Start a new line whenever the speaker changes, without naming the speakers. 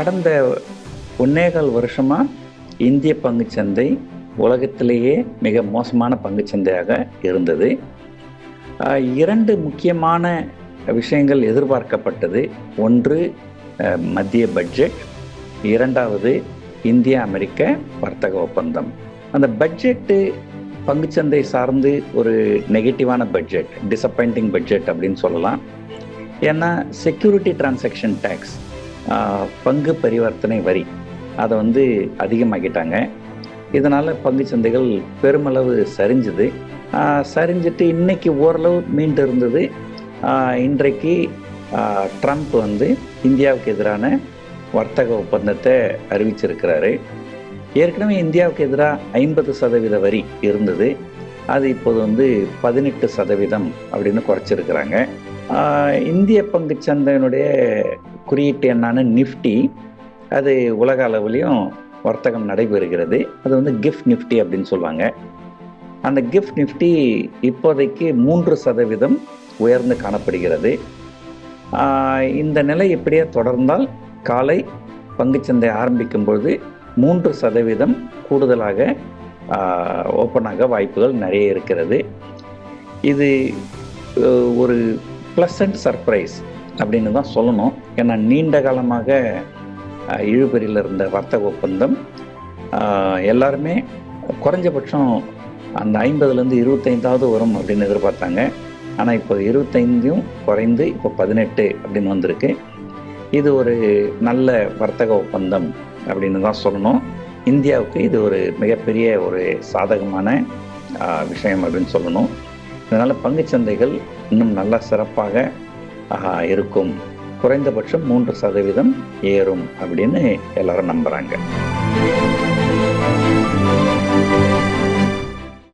கடந்த 1.25 வருஷமாக இந்திய பங்குச்சந்தை உலகத்திலேயே மிக மோசமான பங்குச்சந்தையாக இருந்தது. 2 முக்கியமான விஷயங்கள் எதிர்பார்க்கப்பட்டது. ஒன்று மத்திய பட்ஜெட், 2வது இந்திய அமெரிக்க வர்த்தக ஒப்பந்தம். அந்த பட்ஜெட்டு பங்குச்சந்தை சார்ந்து ஒரு நெகட்டிவான பட்ஜெட், டிசப்பாயிண்டிங் பட்ஜெட் அப்படின்னு சொல்லலாம். ஏன்னா செக்யூரிட்டி டிரான்சாக்ஷன் டேக்ஸ், பங்கு பரிவர்த்தனை வரி, அதை அதிகமாக்கிட்டாங்க. இதனால் பங்குச்சந்தைகள் பெருமளவு சரிஞ்சிட்டு இன்னைக்கு ஓரளவு மீண்டு இருந்தது. இன்றைக்கு ட்ரம்ப் இந்தியாவுக்கு எதிரான வர்த்தக ஒப்பந்தத்தை அறிவிச்சிருக்கிறாரு. ஏற்கனவே இந்தியாவுக்கு எதிராக 50% வரி இருந்தது. அது இப்போது 18% அப்படின்னு குறைச்சிருக்கிறாங்க. இந்திய பங்குச்சந்தையினுடைய குறியீட்டு எண்ணான நிஃப்டி, அது உலக அளவுலேயும் வர்த்தகம் நடைபெறுகிறது. அது கிஃப்ட் நிஃப்டி அப்படின்னு சொல்லுவாங்க. அந்த கிஃப்ட் நிஃப்டி இப்போதைக்கு 3% உயர்ந்து காணப்படுகிறது. இந்த நிலை இப்படியே தொடர்ந்தால் காலை பங்குச்சந்தை ஆரம்பிக்கும்போது 3% கூடுதலாக ஓப்பனாக வாய்ப்புகள் நிறைய இருக்கிறது. இது ஒரு ப்ளசன்ட் சர்ப்ரைஸ் அப்படின்னு தான் சொல்லணும். ஏன்னா நீண்ட காலமாக இழுபறியில் இருந்த வர்த்தக ஒப்பந்தம் எல்லாருமே குறைஞ்சபட்சம் அந்த 50லேருந்து 25வது வரும் அப்படின்னு எதிர்பார்த்தாங்க. ஆனால் இப்போ 25யும் குறைந்து இப்போ 18 அப்படின்னு வந்திருக்கு. இது ஒரு நல்ல வர்த்தக ஒப்பந்தம் அப்படின்னு தான் சொல்லணும். இந்தியாவுக்கு இது ஒரு மிகப்பெரிய ஒரு சாதகமான விஷயம் அப்படின்னு சொல்லணும். இதனால் பங்குச்சந்தைகள் இன்னும் நல்லா சிறப்பாக இருக்கும். குறைந்தபட்சம் 3% ஏறும் அப்படின்னு எல்லாரும் நம்புகிறாங்க.